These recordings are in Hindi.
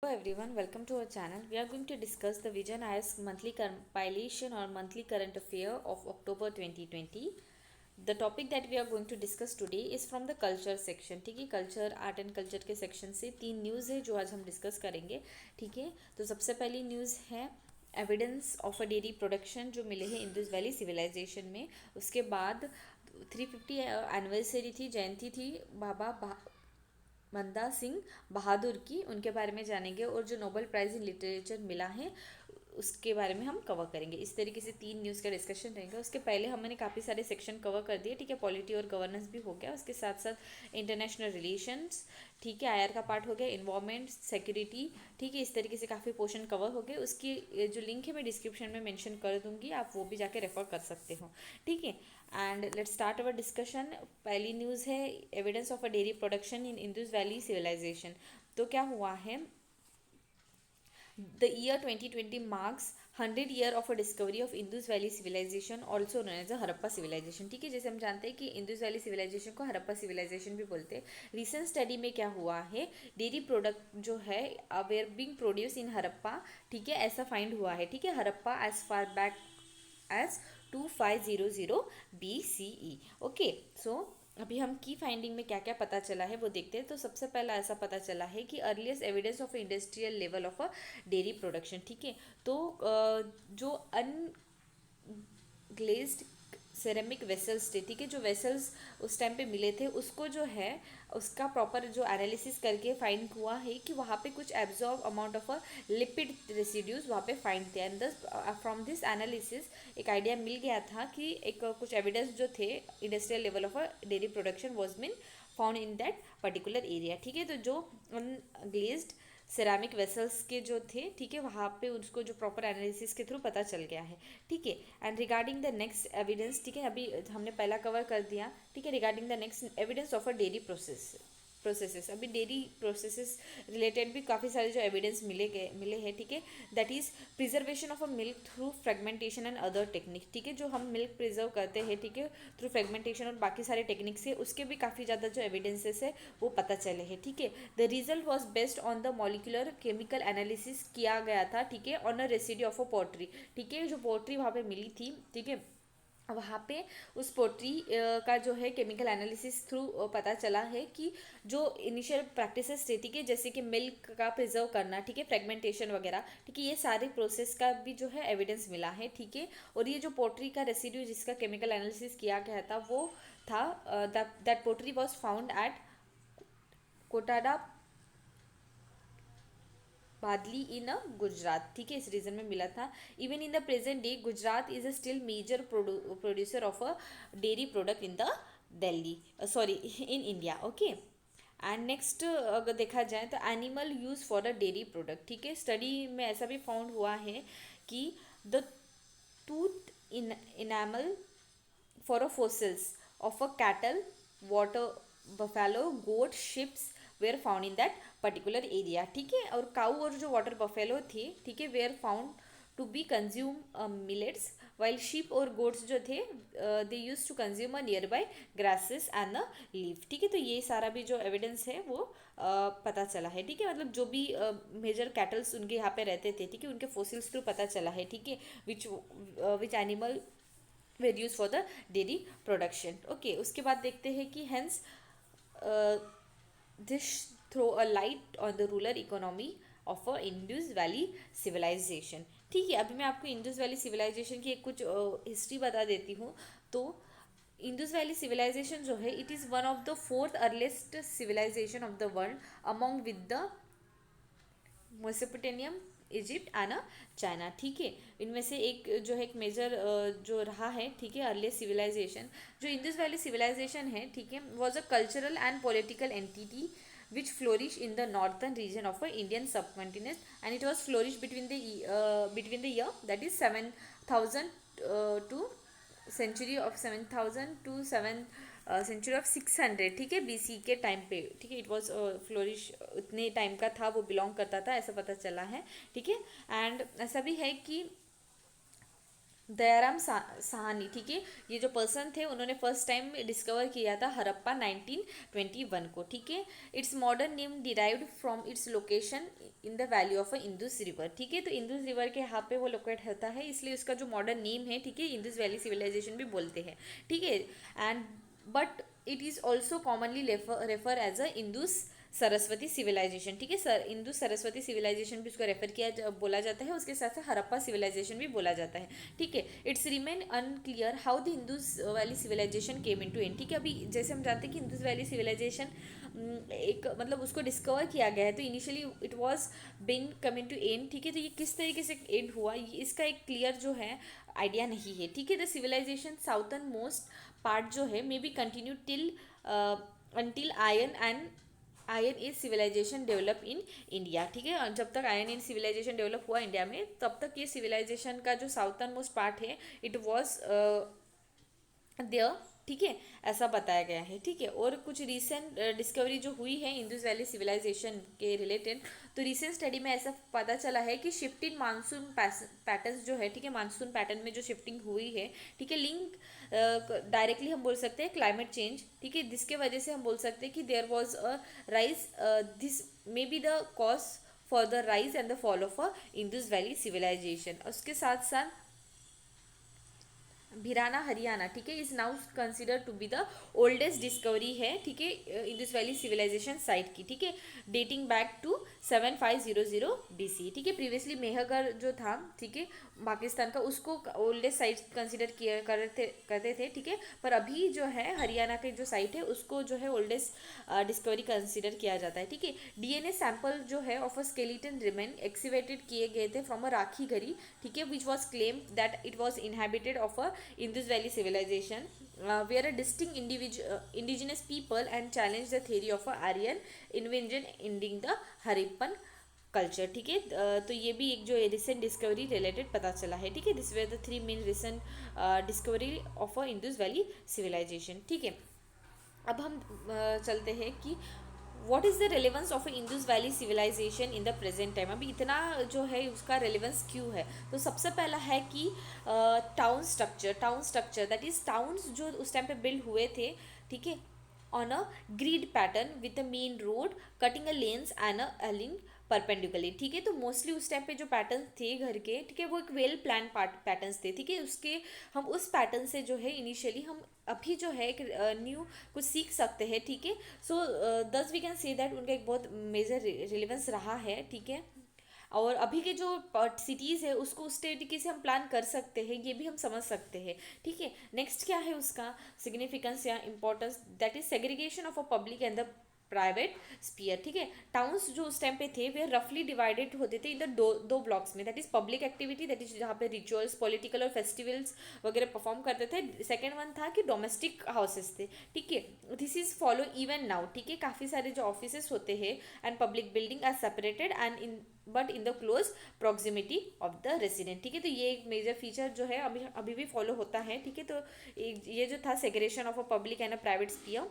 Everyone, welcome to our channel. We are going to discuss the Vision IS monthly compilation or monthly current affair of October 2020. The topic that we are going to discuss today is from the culture section. ठीक है, कल्चर आर्ट एंड कल्चर के सेक्शन से 3 न्यूज़ है जो आज हम डिस्कस करेंगे. ठीक है, तो सबसे पहली न्यूज़ है evidence of a dairy production जो मिले हैं इंडस वैली सिविलाइजेशन में. उसके बाद 350 एनिवर्सरी थी, जयंती थी बाबा मंदा सिंह बहादुर की, उनके बारे में जानेंगे. और जो नोबेल प्राइज़ इन लिटरेचर मिला है उसके बारे में हम कवर करेंगे. इस तरीके से 3 न्यूज़ का डिस्कशन रहेगा. उसके पहले हमने काफ़ी सारे सेक्शन कवर कर दिए. ठीक है, पॉलिटी और गवर्नेंस भी हो गया. उसके साथ साथ इंटरनेशनल रिलेशंस, ठीक है, आईआर का पार्ट हो गया, इन्वायरमेंट, सिक्योरिटी. ठीक है, इस तरीके से काफ़ी पोर्शन कवर हो गए. उसकी जो लिंक है मैं डिस्क्रिप्शन में मेंशन कर दूंगी, आप वो भी जाके रेफर कर सकते हो. ठीक है, and let's start our discussion. पहली न्यूज़ है evidence of a dairy production in Indus valley civilisation. तो क्या हुआ है, the year 2020 marks 100 year of a discovery of Indus Valley civilization also known as a Harappa civilization. ठीक है, जैसे हम जानते हैं कि इंडस वैली सिविलाइजेशन को हड़प्पा सिविलाइजेशन भी बोलते हैं. रिसेंट स्टडी में क्या हुआ है, डेयरी प्रोडक्ट जो है were being produce in Harappa. ठीक है, ऐसा फाइंड हुआ है. ठीक है, Harappa as far back as 2500 BCE. Okay, so अभी हम की फाइंडिंग में क्या क्या पता चला है वो देखते हैं. तो सबसे पहला ऐसा पता चला है कि earliest evidence of industrial level of a dairy production. ठीक है, तो जो अनग्लेज्ड सेरेमिक वेसल्स थे, ठीक है, जो वेसल्स उस टाइम पे मिले थे उसको जो है उसका प्रॉपर जो एनालिसिस करके फाइंड हुआ है कि वहाँ पे कुछ absorb amount of a lipid residues वहाँ पे फाइंड थे. एंड फ्रॉम दिस एनालिसिस एक आइडिया मिल गया था कि एक कुछ एविडेंस जो थे industrial level of a dairy production was been found in that particular area. ठीक है, तो जो अनग्लेज्ड सेरामिक वेसल्स के जो थे, ठीक है, वहाँ पे उसको जो प्रॉपर एनालिसिस के थ्रू पता चल गया है. ठीक है, and regarding the next evidence, ठीक है, अभी हमने पहला कवर कर दिया. ठीक है, regarding the next evidence of a dairy processes, अभी डेयरी प्रोसेसेस रिलेटेड भी काफ़ी सारे जो एविडेंस मिले हैं. ठीक है, that is preservation of a milk through fragmentation and other technique. ठीक है, जो हम मिल्क प्रिजर्व करते हैं, ठीक है, थ्रू फ्रेगमेंटेशन और बाकी सारे टेक्निक से, उसके भी काफ़ी ज़्यादा जो एविडेंसेस है वो पता चले हैं. ठीक है, the result was based on the molecular chemical analysis किया गया था. ठीक है, on a residue of a pottery. ठीक है, जो पोट्री वहाँ पे मिली थी, ठीक है, वहाँ पे उस पोट्री का जो है केमिकल एनालिसिस थ्रू पता चला है कि जो इनिशियल प्रैक्टिसेस थे, ठीक है, जैसे कि मिल्क का प्रिजर्व करना, ठीक है, फ्रेगमेंटेशन वगैरह, ठीक है, ये सारे प्रोसेस का भी जो है एविडेंस मिला है. ठीक है, और ये जो पोट्री का रेसिड्यू जिसका केमिकल एनालिसिस किया गया था वो था that pottery was found at Kotada Badli in a Gujarat. ठीक है, इस रीजन में मिला था. Even in the present day Gujarat is a still major producer of a dairy product in the Delhi, sorry, in India. Okay, and next अगर देखा जाए तो animal use for a dairy product. ठीक है, स्टडी में ऐसा भी फाउंड हुआ है कि the tooth in enamel for a fossils of a cattle, water buffalo, goat, ships were found in that particular area. ठीक है, और काउ और जो वाटर बफेलो थे, ठीक है, were found to be consume millets, while sheep और गोट्स जो थे they use to consume a nearby grasses and a leaf. ठीक है, तो ये सारा भी जो एविडेंस है वो पता चला है. ठीक है, मतलब जो भी मेजर कैटल्स उनके यहाँ पे रहते थे, ठीक है, उनके फोसिल्स थ्रू पता चला है. ठीक है, which animal were used for the dairy production. Okay, उसके बाद देखते हैं कि hence this throw a light on the rural economy of a Indus Valley civilization. ठीक है, अभी मैं आपको इंडस वैली सिविलाइजेशन की एक कुछ हिस्ट्री बता देती हूँ. तो इंडस वैली सिविलाइजेशन जो है it is one of the 4th earliest civilisation of the world among with the Mesopotamian, Egypt and China. ठीक है, इनमें से एक जो है एक मेजर जो रहा है, ठीक है, अर्ली सिविलाइजेशन जो इंडस वैली सिविलाइजेशन है, ठीक है, was a cultural and political entity which flourished in the northern region of a Indian subcontinent, and it was flourished between the year that is 7000 to century of 7000 to 7 century of 600. ठीक है, BC के टाइम पे, ठीक है, इट वॉज फ्लोरिश उतने टाइम का था, वो बिलोंग करता था, ऐसा पता चला है. ठीक है, एंड ऐसा भी है कि दयाराम साहनी, ठीक है, ये जो पर्सन थे उन्होंने फर्स्ट टाइम डिस्कवर किया था हड़प्पा 1921 को, ठीक है। It's modern name derived from its location in the valley of a Indus river, ठीक है। तो इंदुस रिवर के यहाँ पे वो लोकेट होता है, इसलिए उसका जो मॉडर्न नेम है, ठीक है, इंदुस वैली सिविलाइजेशन भी बोलते हैं, ठीक है। And but it is also commonly refer as a Indus Saraswati civilisation, ठीक है। सर इंदु सरस्वती सिविलाइजेशन भी उसको रेफर बोला जाता है, उसके साथ साथ हड़प्पा सिविलाइजेशन भी बोला जाता है, ठीक है। It's remain unclear how the Indus valley civilisation came into end, ठीक है। अभी जैसे हम जानते हैं कि इंदुस वैली सिविलाइजेशन एक मतलब उसको डिस्कवर किया गया है, तो initially it was been come into end, ठीक है। तो ये किस तरीके से एंड हुआ, इसका एक क्लियर जो है आइडिया नहीं है, ठीक है। The civilisation southernmost part जो है may be continue till until iron age civilisation develop in India, ठीक है। जब तक आयन एज सिविलाइजेशन डेवलप हुआ इंडिया में, तब तक ये सिविलाइजेशन का जो साउथर्न मोस्ट पार्ट है इट वॉज देयर, ठीक है, ऐसा बताया गया है, ठीक है। और कुछ रिसेंट डिस्कवरी जो हुई है इंदुस वैली सिविलाइजेशन के रिलेटेड, तो रिसेंट स्टडी में ऐसा पता चला है कि शिफ्ट इन मानसून पैटर्न्स जो है, ठीक है, मानसून पैटर्न में जो शिफ्टिंग हुई है, ठीक है, लिंक डायरेक्टली हम बोल सकते हैं क्लाइमेट चेंज, ठीक है, जिसके वजह से हम बोल सकते हैं कि there was a rise, this may be the cause for the rise and the fall of a Indus valley civilisation. उसके साथ साथ भिराना हरियाणा, ठीक है, is now consider to be the oldest discovery है, ठीक है, इंदुस वैली सिविलाइजेशन साइट की, ठीक है, डेटिंग बैक टू 7500 BC, ठीक है। प्रीवियसली मेहरगढ़ जो था, ठीक है, पाकिस्तान का, उसको ओल्डेस्ट साइट कंसिडर किया करते थे, ठीक है। पर अभी जो है हरियाणा की जो साइट है उसको जो है ओल्डेस्ट डिस्कवरी कंसिडर किया जाता है, ठीक है। डीएनए सैंपल जो है ऑफ अ स्केलेटन रिमेन एक्सीवेटेड किए गए थे फ्रॉम अ राखी गरी, ठीक है, which was claim that it was inhabited of a Indus Valley civilization, where a distinct indigenous people and challenge the theory of a Aryan invasion ending the Harappan culture, ठीक है। तो ये भी एक जो रिसेंट डिस्कवरी रिलेटेड पता चला है, ठीक है। This were the three main recent discovery of a Indus valley civilisation, ठीक है। अब हम चलते हैं कि what is the relevance of Indus valley civilisation in the present time, अभी इतना जो है उसका रेलेवेंस क्यों है। तो सबसे पहला है कि town structure that is towns जो उस टाइम पे बिल्ड हुए थे, ठीक है, on a grid pattern with a main road cutting a lanes and a ailing perpendicularly, ठीक है। तो मोस्टली उस टाइम पे जो पैटर्न थे घर के, ठीक है, वो एक वेल प्लान पैटर्न्स थे, ठीक है। उसके हम उस पैटर्न से जो है इनिशियली हम अभी जो है एक न्यू कुछ सीख सकते हैं, ठीक है। सो दस वी कैन से दैट उनका एक बहुत मेजर रिलेवेंस रहा है, ठीक है। और अभी के जो सिटीज़ है उसको उस तरीके से हम प्लान कर सकते हैं, ये भी हम समझ सकते हैं, ठीक है। नेक्स्ट क्या है उसका सिग्निफिकेंस या importance, that is segregation of a public and the private sphere, ठीक है। टाउन्स जो उस टाइम पे थे वे रफली डिवाइडेड होते थे इधर दो ब्लॉक्स में, that is public activity, that is जहाँ पे रिचुअल्स पॉलिटिकल और फेस्टिवल्स वगैरह परफॉर्म करते थे। सेकेंड वन था कि डोमेस्टिक हाउसेस थे, ठीक है। This is follow even now, ठीक है। काफ़ी सारे जो ऑफिस होते हैं and public building are separated and in but in the close proximity of the resident, ठीक है। तो ये एक मेजर फीचर जो है अभी अभी भी फॉलो होता है, ठीक है। तो ये जो था segregation of a public and a private sphere,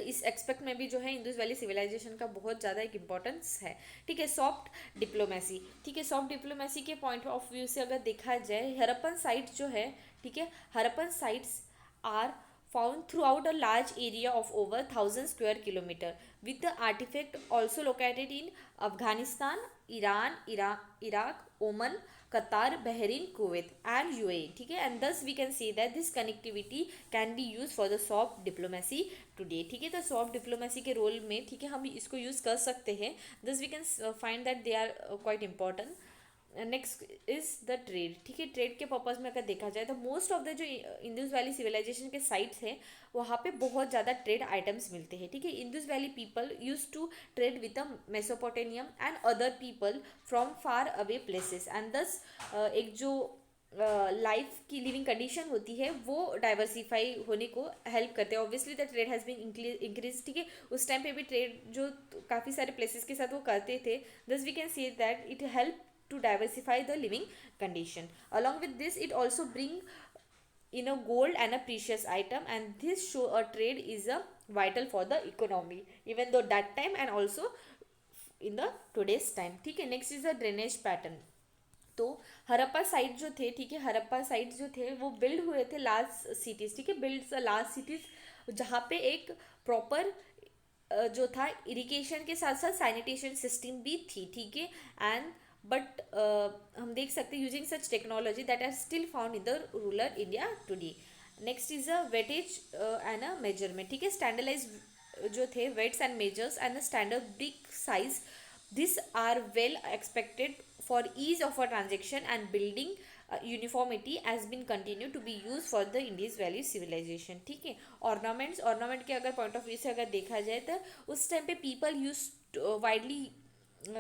इस एक्सपेक्ट में भी जो है इंदुस वैली सिविलाइजेशन का बहुत ज़्यादा एक इम्पोर्टेंस है, ठीक है। सॉफ्ट डिप्लोमेसी, ठीक है, सॉफ्ट डिप्लोमेसी के पॉइंट ऑफ व्यू से अगर देखा जाए, हड़प्पन साइट जो है, ठीक है, Harappan sites are found throughout a large area of over 1000 square kilometer, with the artifact also located in Afghanistan, Iran, Iraq, Oman, Qatar, Bahrain, Kuwait and UAE, ठीक है। and thus we can say that this connectivity can be used for the soft diplomacy today, ठीक है। तो सॉफ्ट डिप्लोमेसी के रोल में, ठीक है, हम इसको यूज़ कर सकते हैं, thus we can find that they are quite important। Next is the trade, ठीक है। ट्रेड के पर्पज़ में अगर देखा जाए तो मोस्ट ऑफ द जो इंदुस वैली सिविलाइजेशन के साइट्स हैं वहाँ पे बहुत ज़्यादा ट्रेड आइटम्स मिलते हैं, ठीक है। Indus valley people use to trade with the Mesopotamian and other people from far away places and thus एक जो लाइफ की लिविंग कंडीशन होती है वो डाइवर्सिफाई होने को हेल्प करते हैं। Obviously the trade has been increase, ठीक है। उस टाइम पे भी ट्रेड जो काफ़ी सारे प्लेसेस के साथ वो करते थे, thus we can say that it help to diversify the living condition. Along with this, it also bring in a gold and a precious item, and this show a trade is a vital for the economy, even though that time and also in the today's time, ठीक है। next is the drainage pattern, तो हड़प्पा साइट जो थे, ठीक है, हड़प्पा साइट जो थे वो बिल्ड हुए थे लार्ज सिटीज, ठीक है, बिल्ड लार्ज सिटीज जहाँ पे एक प्रॉपर जो था इरिगेशन के साथ साथ सैनिटेशन सिस्टम भी थी, ठीक है। एंड बट हम देख सकते हैं using such technology that are still found in the rural India today. Next is a weightage and a measurement, ठीक है, स्टैंडर्डाइज जो थे weights and measures and the standard brick size, this are well expected for ease of a transaction and building uniformity has been continue to be use for the Indus valley civilisation, ठीक है। ऑर्नामेंट्स, ऑर्नामेंट के अगर पॉइंट ऑफ व्यू से अगर देखा जाए तो उस टाइम पे people use widely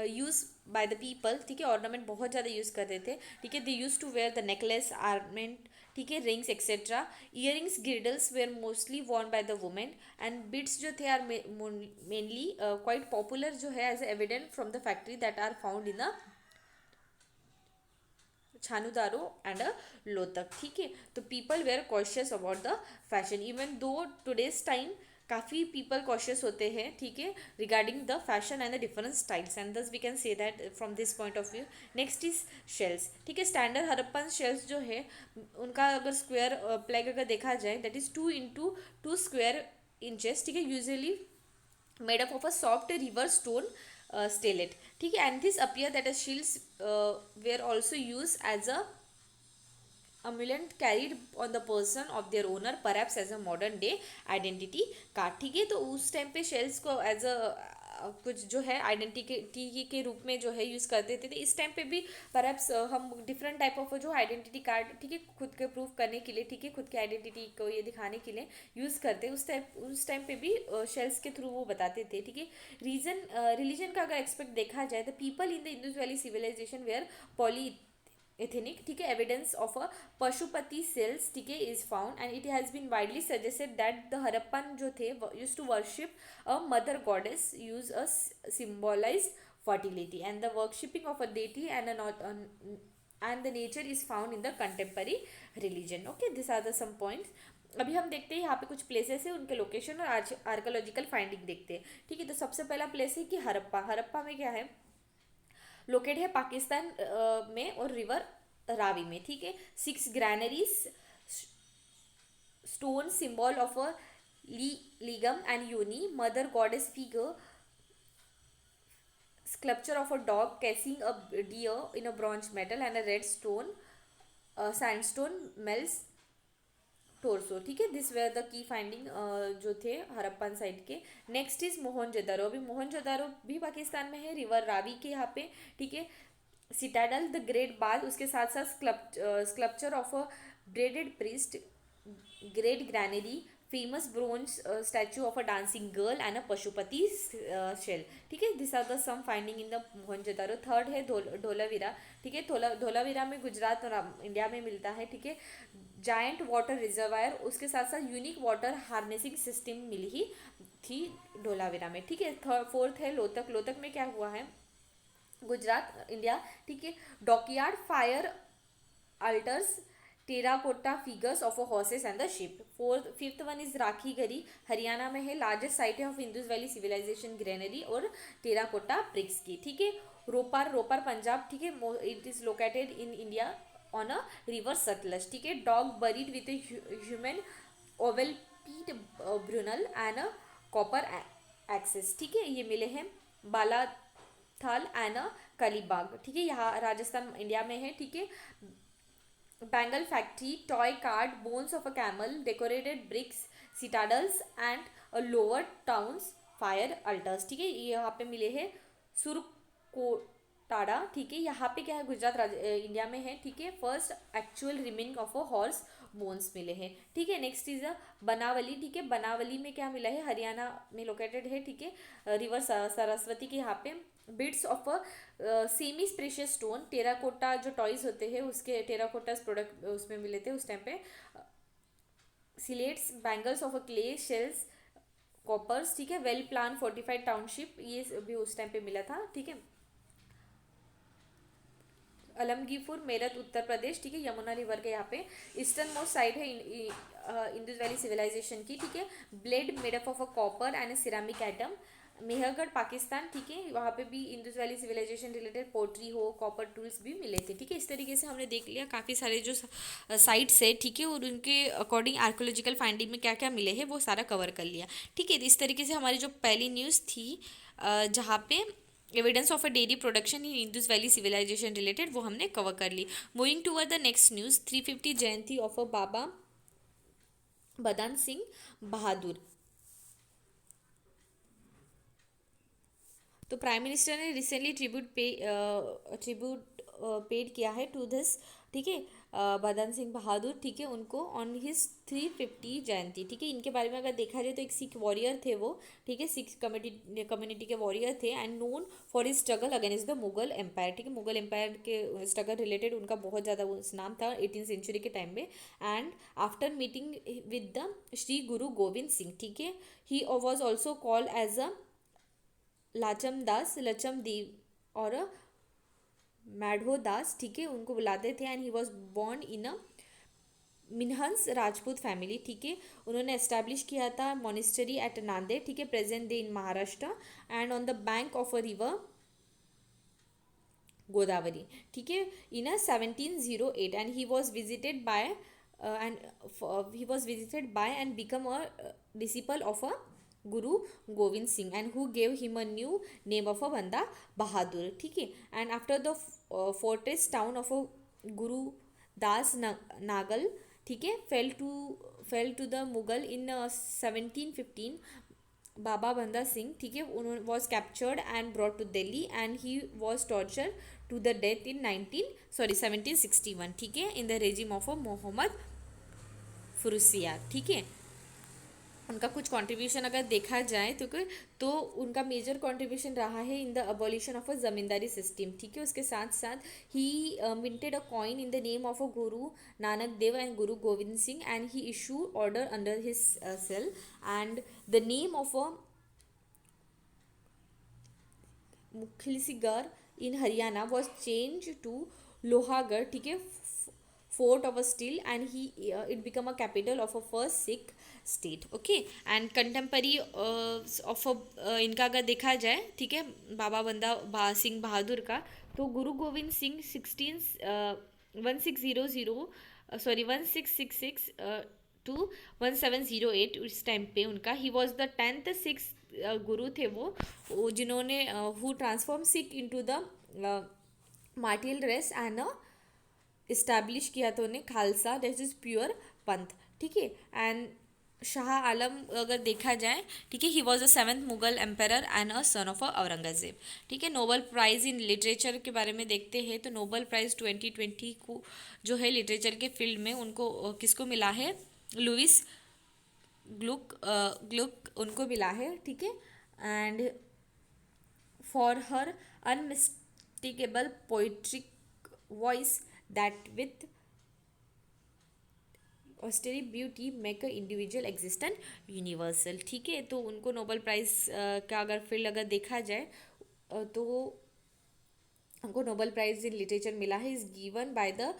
use by the people, ठीक है, ऑर्नामेंट बहुत ज़्यादा यूज़ करते थे, ठीक है। They use to wear the necklace, ornament, ठीक है, rings etcetera. Earrings, girdles were mostly worn by the women and beads जो थे आर मेनली क्वाइट पॉपुलर जो है as evident from the factory that are found in the Chanhudaro and a Lothal, ठीक है। तो people were cautious about the fashion even though today's time काफ़ी पीपल कॉशियस होते हैं, ठीक है, regarding the fashion and the different styles and thus we can say that from this point of view. Next is shells, ठीक है, स्टैंडर्ड हड़प्पन शेल्स जो है उनका अगर स्क्वायर प्लेग अगर देखा जाए that is 2 into 2 square inches, ठीक है, usually made up of a soft river stone stellate, ठीक है। And this appear that a shields were also used as a amulet carried on the person of their owner, perhaps as a modern day identity card, ठीक है। तो उस टाइम पे शेल्स को एज अ कुछ जो है आइडेंटिटी के रूप में जो है यूज़ करते थे। इस टाइम पे भी परहैप्स हम डिफरेंट टाइप ऑफ जो आइडेंटिटी कार्ड, ठीक है, खुद के प्रूफ करने के लिए, ठीक है, खुद की आइडेंटिटी को ये दिखाने के लिए यूज़ करते। उस टाइम पे भी शेल्स के थ्रू वो बताते थे, ठीक है। रीजन रिलीजन का अगर एक्सपेक्ट देखा जाए तो people in the Indus valley civilisation were poly ethnic, ठीक है, evidence of a Pashupati seals, ठीक है, is found and it has been widely suggested that the Harappan जो थे used to worship a mother goddess use a symbolize fertility and the worshipping of a deity and and the nature is found in the contemporary religion, okay, these are the some points। अभी हम देखते हैं यहाँ पे कुछ प्लेसेस है, उनके लोकेशन और आर्कोलॉजिकल फाइंडिंग देखते हैं, ठीक है। तो सबसे पहला प्लेस है कि हड़प्पा। हड़प्पा में क्या है, लोकेट है पाकिस्तान में और रिवर रावी में, ठीक है। 6 granaries, stone symbol of a lingam and yoni, mother goddess figure, sculpture of a dog casing a deer in a bronze metal and a red stone sandstone melts torso, ठीक है। This were the key finding जो थे हड़प्पन साइड के। Next is Mohenjodaro. अभी मोहनजोदारो भी पाकिस्तान में है, रिवर रावी के यहाँ पे, ठीक है। सिटाडल, द ग्रेट बाल, उसके साथ साथ sculpture of a bearded priest, great granary, famous bronze statue of a dancing girl and a Pashupati seal, ठीक है। This are the some finding in the Mohenjodaro. Third है धोलावीरा, ठीक है। धोलावीरा में गुजरात और इंडिया में मिलता है, ठीक है। जायंट वाटर रिजर्वायर, उसके साथ साथ यूनिक वाटर हार्नेसिंग सिस्टम मिली ही थी धोलावीरा में, ठीक है। फोर्थ है लोतक। लोतक में क्या हुआ है, गुजरात इंडिया, ठीक है। Dockyard fire altars, terracotta figures of a horses and the ship. Fifth one is Rakhi Garhi, Haryana में है, लार्जेस्ट साइट है of Indus valley civilisation granary और टेराकोटा ब्रिक्स की, ठीक है। रोपार, रोपार पंजाब, ठीक है, it is located in India on a river Sutlej, ठीक है। Dog buried with human oval pit burial and a copper axes, ठीक है, ये मिले हैं बालाथाल एंड अ कलीबाग, ठीक है, यहाँ राजस्थान इंडिया में है, ठीक है। Bengal factory, toy cart, bones of a camel, decorated bricks, citadels and a lower towns fire altars, ठीक है, ये यहाँ पे मिले हैं सुरकोटाड़ा, ठीक है। यहाँ पे क्या है, गुजरात इंडिया में है, ठीक है। First actual remaining of a horse bones मिले हैं, ठीक है। नेक्स्ट इज अ बनावली, ठीक है। बनावली में क्या मिला है, हरियाणा में लोकेटेड है, ठीक है। रिवर सरस्वती के यहाँ पे bits of a semi precious stone, terracotta जो टॉयज होते हैं उसके टेराकोटा प्रोडक्ट उसमें मिले थे उस टाइम पे। Celts, bangles of a clay, shells, coppers, ठीक है। वेल प्लान फोर्टिफाइड टाउनशिप, ये भी उस टाइम पे मिला था, ठीक है। अलमगीपुर, मेरठ, उत्तर प्रदेश, ठीक है, यमुना रिवर के यहाँ पे ईस्टर्न मोस्ट साइड है इंडस वैली सिविलाइजेशन की, ठीक है। Blade made up of a copper and ceramic item, Mehrgarh Pakistan, ठीक है, वहाँ पे भी Indus valley civilisation related pottery हो, कॉपर टूल्स भी मिले थे, ठीक है। इस तरीके से हमने देख लिया काफ़ी सारे जो साइट्स है, ठीक है, और उनके अकॉर्डिंग आर्कोलॉजिकल फाइंडिंग में क्या क्या मिले हैं वो सारा कवर कर लिया, ठीक है। इस तरीके से हमारी जो पहली न्यूज़ थी जहाँ पे evidence of a dairy production in Indus valley civilisation related, वो हमने कवर कर ली। Moving toward the next news, 350 जयंती ऑफ अ बाबा बदान सिंह बहादुर। तो प्राइम मिनिस्टर ने रिसेंटली ट्रिब्यूट पेड किया है टू दिस, ठीक है, बदन सिंह बहादुर, ठीक है, उनको ऑन हिज 350 जयंती, ठीक है। इनके बारे में अगर देखा जाए तो एक सिख वॉरियर थे वो, ठीक है, सिख कम्युनिटी के वॉरियर थे and known for his struggle against the Mughal empire, ठीक है। मुगल एम्पायर के स्ट्रगल रिलेटेड उनका बहुत ज़्यादा उस नाम था 18th सेंचुरी के टाइम में। And after meeting with the Shri Guru Gobind Singh, ठीक है, he was also called as a Lachman Das, Lachman Dev और मैढो दास, ठीक है, उनको बुलाते थे। And he was born in a Minhas Rajput family, ठीक है। उन्होंने एस्टैब्लिश किया था मोनिस्टरी एट नांदेड़, ठीक है, present day in Maharashtra and on the bank of a river Godavari, ठीक है, इन अ 1708 and he was visited by and become a disciple of a Guru Govind Singh and who gave him a new name of a Banda Bahadur, ठीक है। And after the fortress town of a Guru Das Nagal, ठीक है, fell to the Mughal in 1715, बाबा बंदा सिंह, ठीक है, उन्होंने was captured and brought to Delhi and he was torture to the death in 1761, ठीक है, in the regime of a Mohammad Farrukhsiyar, ठीक है। उनका कुछ कंट्रीब्यूशन अगर देखा जाए तो उनका मेजर कंट्रीब्यूशन रहा है in the abolition of a zamindari system, ठीक है। उसके साथ साथ he minted a coin in the name of a Guru Nanak Dev and Guru Gobind Singh and he issue order under his seal and the name of a Mukhlisgarh in Haryana was change to Lohagarh, ठीक है, fort of a steel and he it become a capital of a first Sikh state, okay. And contemporary of इनका अगर देखा जाए, ठीक है, बाबा सिंह बहादुर का, तो गुरु गोविंद सिंह 1666 टू 1708 उस टाइम पे उनका, he was the 10th six गुरु थे वो जिन्होंने who transform Sikh into the martial race and establish किया था उन्हें खालसा, दैट इज प्योर पंथ, ठीक है। एंड शाह आलम अगर देखा जाए, ठीक है, he was the 7th Mughal emperor and a son of Aurangzeb, ठीक है। नोबल प्राइज इन लिटरेचर के बारे में देखते हैं तो नोबल प्राइज 2020 को जो है लिटरेचर के फील्ड में उनको किसको मिला है, लुइस ग्लुक उनको मिला है, ठीक है। And for her unmistakable poetic voice that with austere beauty make a individual existent universal, ठीक है। तो उनको नोबल प्राइज़ का अगर फील्ड अगर देखा जाए तो उनको नोबल प्राइज इन लिटरेचर मिला है, is given by the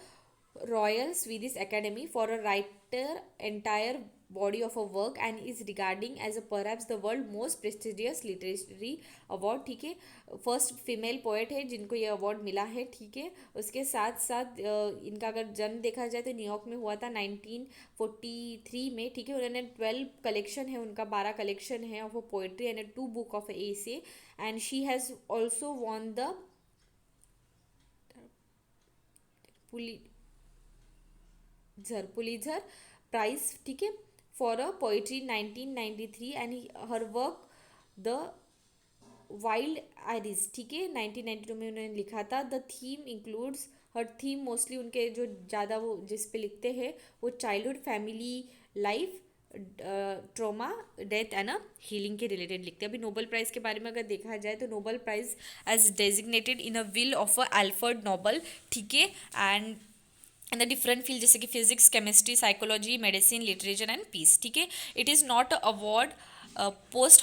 royal Swedish academy for a writer entire body of a work and is regarding as a perhaps the world most prestigious literary award, ठीक है। फर्स्ट फीमेल पोएट है जिनको ये अवार्ड मिला है, ठीक है। उसके साथ साथ इनका अगर जन्म देखा जाए तो न्यूयॉर्क में हुआ था 1943 में, ठीक है। उन्होंने 12 कलेक्शन है उनका, 12 कलेक्शन है of a poetry and 2 book of essay and she has also won the Pulitzer prize, ठीक है, for a poetry 1993 and her work the wild iris, ठीक है, 1992 में उन्होंने लिखा था। The theme includes her theme mostly उनके जो ज़्यादा वो जिस पे लिखते हैं वो childhood, family life, trauma, death and healing के रिलेटेड लिखते हैं। अभी नोबल प्राइज़ के बारे में अगर देखा जाए तो Nobel prize as designated in a will of a Alfred Nobel, ठीक है, एंड द डिफरेंट फील्ड जैसे कि physics, chemistry, psychology, medicine, literature and peace, ठीक है। It is not a award post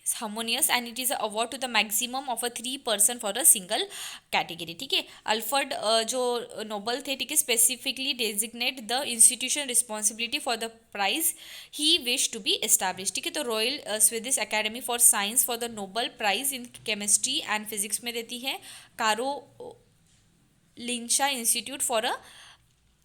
harmonious and it is award to the maximum of a 3 person for a single category. ठीक है, अल्फर्ड जो नोबल थे, ठीक है, specifically designate the institution responsibility for the prize he wish to be establish. ठीक है, तो Royal Swedish Academy for science for the Nobel prize in chemistry and physics में देती है, Karolinska Institute for a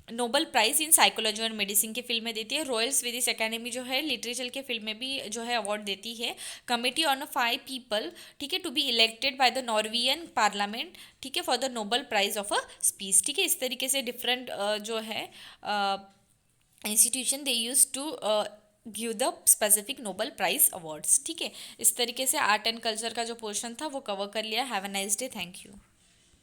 Nobel prize in psychology और मेडिसिन के फील्ड में देती है। रॉयल स्वीडिश एकेडमी जो है लिटरेचर के फील्ड में भी जो है अवार्ड देती है। कमिटी ऑन 5 पीपल, ठीक है, to be elected by the Norwegian parliament, ठीक है, for the Nobel prize of a peace. ठीक है, इस तरीके से डिफरेंट जो है institution they use to give the specific Nobel prize awards. ठीक है, इस तरीके से आर्ट एंड कल्चर का जो पोर्शन था वो कवर कर लिया। Have a nice day, thank you.